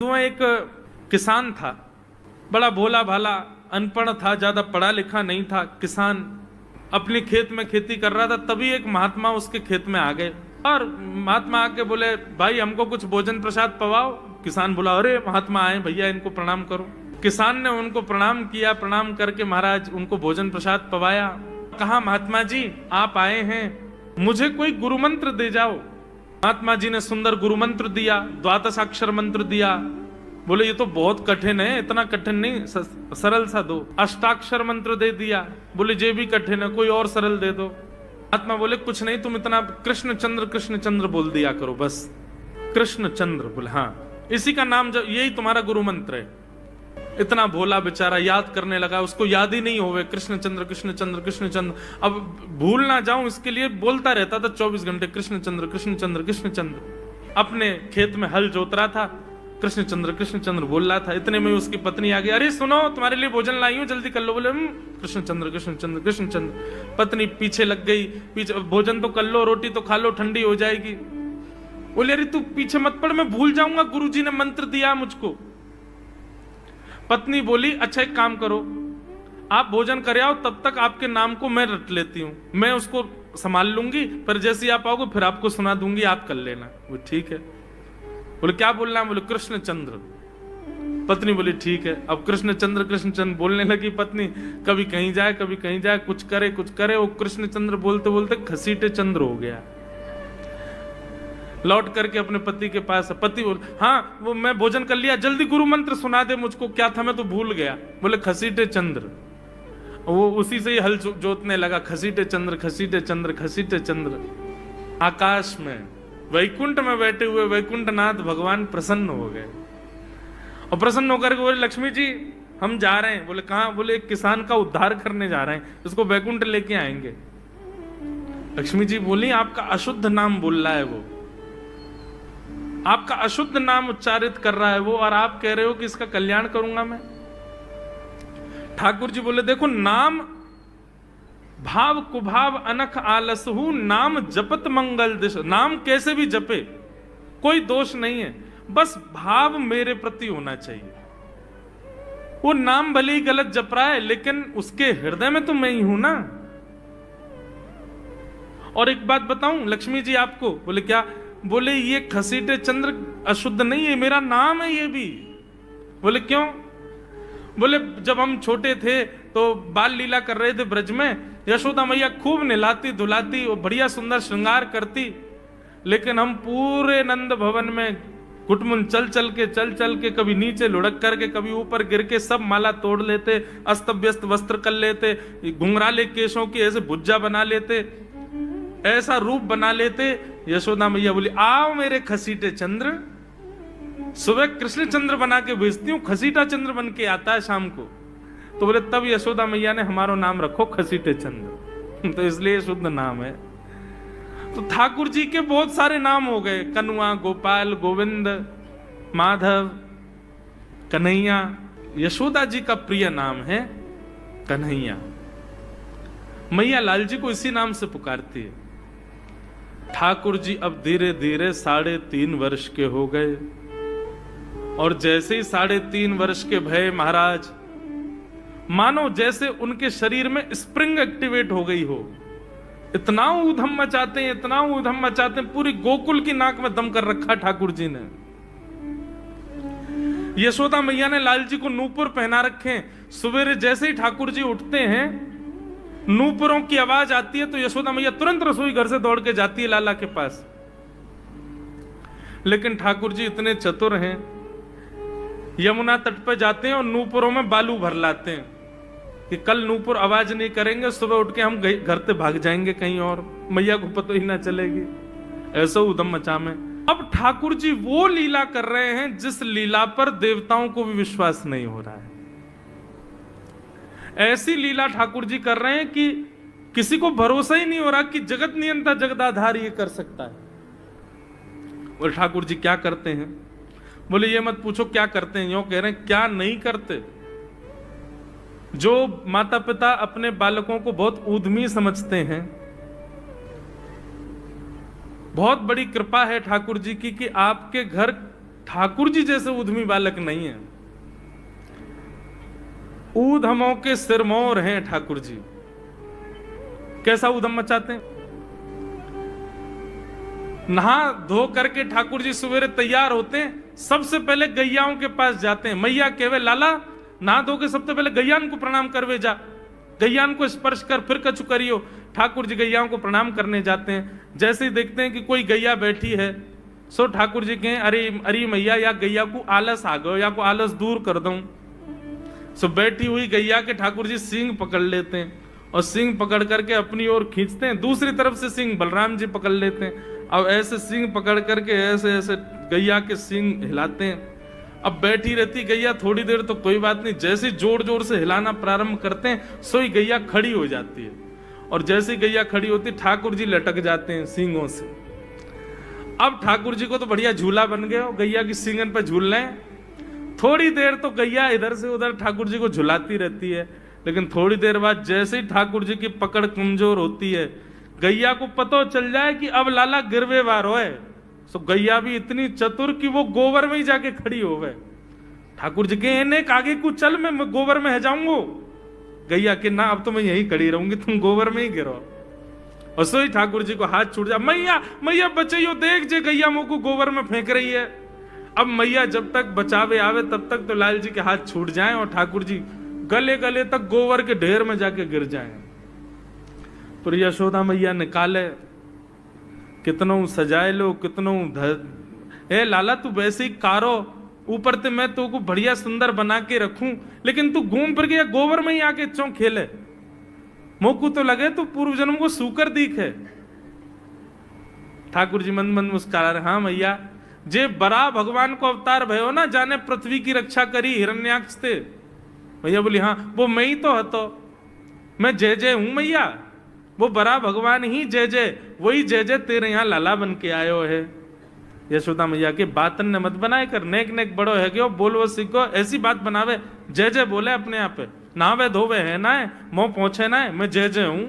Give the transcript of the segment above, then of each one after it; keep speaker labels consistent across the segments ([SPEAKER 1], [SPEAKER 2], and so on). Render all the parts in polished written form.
[SPEAKER 1] धुआं एक किसान था, बड़ा भोला भाला, अनपढ़ था, ज्यादा पढ़ा लिखा नहीं था। किसान अपने खेत में खेती कर रहा था, तभी एक महात्मा उसके खेत में आ गए और महात्मा आके बोले, भाई हमको कुछ भोजन प्रसाद पवाओ। किसान बोला, अरे महात्मा आए भैया, इनको प्रणाम करो। किसान ने उनको प्रणाम किया, प्रणाम करके महाराज उनको भोजन प्रसाद पवाया। कहा, महात्मा जी आप आए हैं, मुझे कोई गुरु मंत्र दे जाओ। महात्मा जी ने सुंदर गुरु मंत्र दिया, द्वादशाक्षर मंत्र दिया। बोले ये तो बहुत कठिन है, इतना कठिन नहीं, सरल सा दो। अष्टाक्षर मंत्र दे दिया। बोले ये भी कठिन है, कोई और सरल दे दो। महात्मा बोले कुछ नहीं, तुम इतना कृष्ण चंद्र बोल दिया करो बस। कृष्ण चंद्र बोले, हाँ इसी का नाम, जब यही तुम्हारा गुरु मंत्र है। इतना भोला बेचारा याद करने लगा, उसको याद ही नहीं होवे कृष्ण चंद्र कृष्ण चंद्र कृष्ण चंद्र। अब भूल ना जाऊं इसके लिए बोलता रहता था 24 घंटे, कृष्ण चंद्र कृष्ण चंद्र कृष्ण चंद्र। अपने खेत में हल जोत रहा था, कृष्ण चंद्र बोल रहा था। इतने में उसकी पत्नी आ गई, अरे सुनो तुम्हारे लिए भोजन लाई हूं, जल्दी कर लो। बोले कृष्ण चंद्र कृष्ण चंद्र कृष्ण चंद्र। पत्नी पीछे लग गई, पीछे, भोजन तो कर लो, रोटी तो खा लो, ठंडी हो जाएगी। बोले अरे तू पीछे मत पड़, मैं भूल जाऊंगा, गुरुजी ने मंत्र दिया मुझको। पत्नी बोली, अच्छा एक काम करो, आप भोजन कर आओ, तब तक आपके नाम को मैं रट लेती हूँ, मैं उसको संभाल लूंगी, पर जैसे ही आप आओगे फिर आपको सुना दूंगी, आप कर लेना। वो ठीक है। बोले क्या बोलना है? बोले कृष्ण चंद्र। पत्नी बोली ठीक है। अब कृष्ण चंद्र बोलने लगी पत्नी, कभी कहीं जाए कभी कहीं जाए, कुछ करे। वो कृष्ण चंद्र बोलते बोलते घसीटे चंद्र हो गया। लौट करके अपने पति के पास, पति बोल, हाँ वो मैं भोजन कर लिया, जल्दी गुरु मंत्र सुना दे मुझको, क्या था मैं तो भूल गया। बोले घसीटे चंद्र। वो उसी से ही हल जोतने लगा, घसीटे चंद्र घसीटे चंद्र घसीटे चंद्र। आकाश में वैकुंठ में बैठे हुए वैकुंठनाथ भगवान प्रसन्न हो गए और प्रसन्न होकर के बोले, लक्ष्मी जी हम जा रहे हैं। बोले कहाँ? बोले एक किसान का उद्धार करने जा रहे हैं, उसको वैकुंठ लेके आएंगे। लक्ष्मी जी बोली, आपका अशुद्ध नाम बोल रहा है वो, आपका अशुद्ध नाम उच्चारित कर रहा है वो, और आप कह रहे हो कि इसका कल्याण करूंगा मैं। ठाकुर जी बोले, देखो नाम भाव कुभाव अनख आलसहु, नाम जपत मंगल दिश। नाम कैसे भी जपे कोई दोष नहीं है, बस भाव मेरे प्रति होना चाहिए। वो नाम भले ही गलत जप रहा है, लेकिन उसके हृदय में तो मैं ही हूं ना। और एक बात बताऊं लक्ष्मी जी आपको। बोले क्या? बोले ये घसीटे चंद्र अशुद्ध नहीं है, मेरा नाम है ये भी। बोले क्यों? बोले जब हम छोटे थे तो बाल लीला कर रहे थे ब्रज में, यशोदा मैया खूब नहलाती धुलाती और बढ़िया सुंदर श्रृंगार करती, लेकिन हम पूरे नंद भवन में कुटमुन चल चल के कभी नीचे लुढ़क करके कभी ऊपर गिर के सब माला तोड़ लेते, अस्त व्यस्त वस्त्र कर लेते, घुंघराले केशों की ऐसे भुज्जा बना लेते, ऐसा रूप बना लेते। यशोदा मैया बोली, आओ मेरे घसीटे चंद्र, सुबह कृष्ण चंद्र बना के भेजती हूँ, घसीटा चंद्र बन के आता है शाम को। तो बोले तब यशोदा मैया ने हमारा नाम रखो घसीटे चंद्र, तो इसलिए शुद्ध नाम है। तो ठाकुर जी के बहुत सारे नाम हो गए, कनुआ, गोपाल, गोविंद, माधव, कन्हैया। यशोदा जी का प्रिय नाम है कन्हैया। मैया लाल जी को इसी नाम से पुकारती है। ठाकुर जी अब धीरे धीरे 3.5 वर्ष के हो गए, और जैसे ही 3.5 वर्ष के भय महाराज, मानो जैसे उनके शरीर में स्प्रिंग एक्टिवेट हो गई हो। इतना ऊधम मचाते हैं, इतना ऊधम मचाते हैं, पूरी गोकुल की नाक में दम कर रखा ठाकुर जी ने। यशोदा मैया ने लाल जी को नूपुर पहना रखे। सवेरे जैसे ही ठाकुर जी उठते हैं, नूपुरों की आवाज आती है तो यशोदा मैया तुरंत रसोई घर से दौड़ के जाती है लाला के पास। लेकिन ठाकुर जी इतने चतुर हैं, यमुना तट पर जाते हैं और नूपुरों में बालू भर लाते हैं कि कल नूपुर आवाज नहीं करेंगे, सुबह उठ के हम घर से भाग जाएंगे कहीं और, मैया को पता ही ना चलेगी। ऐसा उधम मचा में अब ठाकुर जी वो लीला कर रहे हैं जिस लीला पर देवताओं को भी विश्वास नहीं हो रहा है। ऐसी लीला ठाकुर जी कर रहे हैं कि किसी को भरोसा ही नहीं हो रहा कि जगत नियंता जगदाधार ये कर सकता है। और ठाकुर जी क्या करते हैं? बोले ये मत पूछो क्या करते हैं, यूं कह रहे हैं क्या नहीं करते। जो माता पिता अपने बालकों को बहुत ऊधमी समझते हैं, बहुत बड़ी कृपा है ठाकुर जी की कि आपके घर ठाकुर जी जैसे उद्यमी बालक नहीं है। ऊधमों के सिरमौर हैं ठाकुर जी। कैसा उधम मचाते हैं? नहा धो करके ठाकुर जी सवेरे तैयार होते हैं, सबसे पहले गैयाओं के पास जाते हैं। मैया कहवे लाला नहा धो के सबसे पहले गैयान को प्रणाम करवे जा, गैयान को स्पर्श कर फिर कछु करियो। ठाकुर जी गैयाओं को प्रणाम करने जाते हैं। जैसे ही देखते हैं कि कोई गैया बैठी है, सो ठाकुर जी कहें अरे अरे मैया या गैया को आलस आ गयो, या को आलस दूर कर दूं। सो बैठी हुई गैया के ठाकुर जी सींग पकड़ लेते हैं और सींग पकड़ करके अपनी ओर खींचते हैं। दूसरी तरफ से सींग बलराम जी पकड़ लेते हैं। अब ऐसे सींग पकड़ करके ऐसे ऐसे गैया के सींग हिलाते हैं। अब बैठी रहती गैया थोड़ी देर तो कोई बात नहीं, जैसे जोर जोर से हिलाना प्रारंभ करते हैं सोई गैया खड़ी हो जाती है। और जैसे गैया खड़ी होती ठाकुर जी लटक जाते हैं सींगों से। अब ठाकुर जी को तो बढ़िया झूला बन गया, गैया की सींगन पर झूल रहे हैं। थोड़ी देर तो गैया इधर से उधर ठाकुर जी को झुलाती रहती है, लेकिन थोड़ी देर बाद जैसे ही ठाकुर जी की पकड़ कमजोर होती है, गैया को पता चल जाए कि अब लाला गिरवे वार होए। सो गैया भी इतनी चतुर कि वो गोबर में ही जाके खड़ी हो गए। ठाकुर जी के ने आगे को चल, मैं गोबर में है जाऊंगो। गैया के ना अब तो मैं यहीं खड़ी रहूंगी, तुम गोबर में ही गिरो। और सो ही ठाकुर जी को हाथ छूट जा, मैया मैया बचाइयो, देख जे गैया मुंह को गोबर में फेंक रही है। अब मैया जब तक बचावे आवे तब तक तो लाल जी के हाथ छूट जाएं और ठाकुर जी गले गले तक गोबर के ढेर में जाके गिर जाएं। तो यशोदा मैया निकाले, कितनों सजाए लो, कितनों ए लाला तू वैसे ही कारो, ऊपर ते मैं तो को बढ़िया सुंदर बना के रखूं, लेकिन तू घूम फिर गया गोबर में ही आके चौं खेले। मोकू तो लगे तू पूर्व जन्म को सूकर दीख है। ठाकुर जी मन मन मुस्कुरा रहे, हाँ मैया जे बरा भगवान को अवतार भयो ना, जाने पृथ्वी की रक्षा करी हिरण्याक्ष थे। मैया बोली हाँ वो मैं ही तो हतो, मैं जय जय हूं मैया, वो बरा भगवान ही जय जय, वही जय जय तेरे यहाँ लाला बन के आयो है। यशोदा मैया के बातन ने मत बनाए कर, नेक नेक बड़ो है क्यों बोलवो सीखो, ऐसी बात बनावे, जय जय बोले अपने आप पे, नावे धोवे है ना है, मोह पहुंचे ना है, मैं जय जय हूं।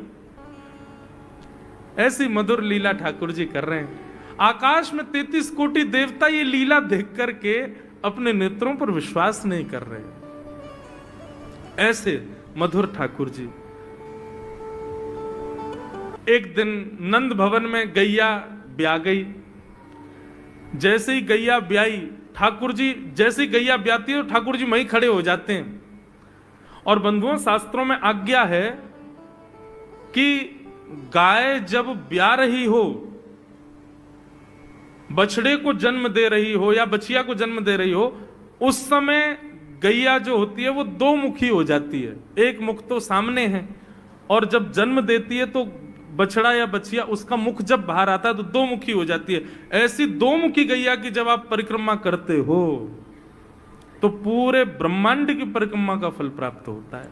[SPEAKER 1] ऐसी मधुर लीला ठाकुर जी कर रहे हैं। आकाश में 33 कोटि देवता ये लीला देख करके अपने नेत्रों पर विश्वास नहीं कर रहे। ऐसे मधुर ठाकुर जी। एक दिन नंद भवन में गैया ब्याह गई। जैसे ही गैया ब्याई, ठाकुर जी जैसे ही गैया ब्याती है तो ठाकुर जी वहीं खड़े हो जाते हैं। और बंधुओं शास्त्रों में आज्ञा है कि गाय जब ब्याह रही हो, बछड़े को जन्म दे रही हो या बछिया को जन्म दे रही हो, उस समय गैया जो होती है वो दो मुखी हो जाती है। एक मुख तो सामने है, और जब जन्म देती है तो बछड़ा या बछिया उसका मुख जब बाहर आता है तो दो मुखी हो जाती है। ऐसी दो मुखी गैया की जब आप परिक्रमा करते हो तो पूरे ब्रह्मांड की परिक्रमा का फल प्राप्त होता है।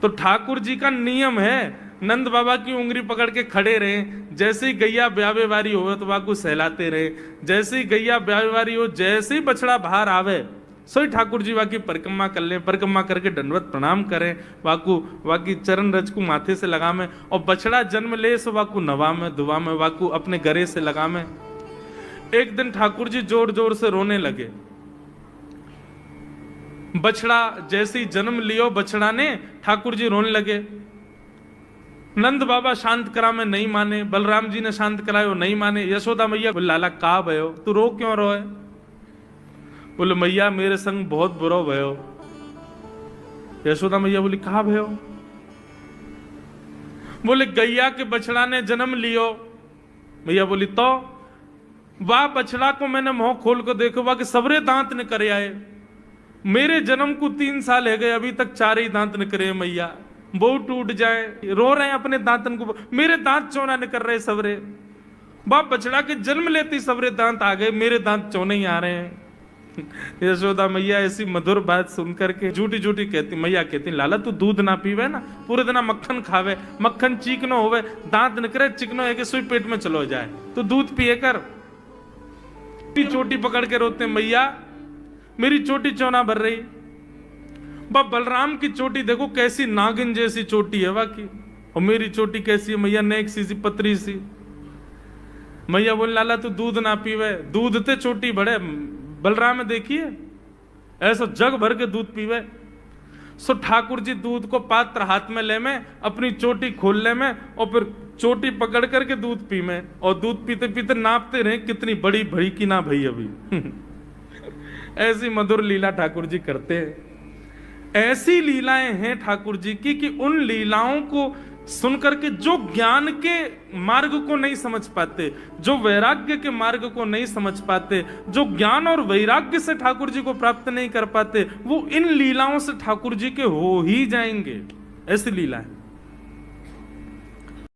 [SPEAKER 1] तो ठाकुर जी का नियम है, नंद बाबा की उंगली पकड़ के खड़े रहे, जैसे ही गैया ब्यावे वारी हो तो वाकू सहलाते रहे, जैसे ही गैया ब्यावे वारी हो, जैसे ही बछड़ा बाहर आवे सोई ठाकुर जी वाकी परिक्रमा कर ले, परिक्रमा करके दंडवत प्रणाम करें, वाकू वाकी चरण रज को माथे से लगा में, और बछड़ा जन्म ले सो वाकू नवा में दुआ में, वाकू अपने गरे से लगा में। एक दिन ठाकुर जी जोर जोर से रोने लगे। बछड़ा जैसे ही जन्म लियो बछड़ा ने, ठाकुर जी रोने लगे। नंद बाबा शांत करा में नहीं माने, बलराम जी ने शांत करायो नहीं माने। यशोदा मैया बोले लाला का भयो, तू रो क्यों रोए? बोले मैया मेरे संग बहुत बुरा भयो। यशोदा मैया बोली कहा भयो? बोले गैया के बछड़ा ने जन्म लियो। मैया बोली तो वाह बछड़ा को मैंने मुंह खोल कर देखो, वाह के सबरे दांत ने करे आए। मेरे जन्म को 3 साल है गए, अभी तक 4 ही दांत न करे मैया, वो टूट जाए, रो रहे हैं अपने दांतन को, मेरे दांत चौना न कर रहे सबरे। बाप बछड़ा के जन्म लेते सबरे दांत आ गए, मेरे दांत चौने ही आ रहे हैं। यशोदा मैया ऐसी मधुर बात सुनकर के झूठी झूठी कहती, मैया कहती लाला तू दूध ना पीवे ना, पूरे दिन मक्खन खावे, मक्खन चीकनो होवे, दांत न करे, चिकनो है कि सुई पेट में चलो जाए, तो दूध पिए कर। चोटी पकड़ के रोते मैया मेरी चोटी चौना भर रही। बलराम की चोटी देखो कैसी नागिन जैसी चोटी है वाकई, और मेरी चोटी कैसी है मैया, नेक सी पतरी सी। मैया बोले लाला तू दूध ना पीवे, दूध ते चोटी बड़े। बलराम देखिए ऐसा जग भर के दूध पीवे। सो ठाकुर जी दूध को पात्र हाथ में ले में, अपनी चोटी खोल ले में, और फिर चोटी पकड़ करके दूध पी में, और दूध पीते पीते नापते रहे कितनी बड़ी भई की ना भई अभी। ऐसी मधुर लीला ठाकुर जी करते हैं। ऐसी लीलाएं हैं ठाकुर जी की कि उन लीलाओं को सुनकर के जो ज्ञान के मार्ग को नहीं समझ पाते, जो वैराग्य के मार्ग को नहीं समझ पाते, जो ज्ञान और वैराग्य से ठाकुर जी को प्राप्त नहीं कर पाते, वो इन लीलाओं से ठाकुर जी के हो ही जाएंगे। ऐसी लीला है।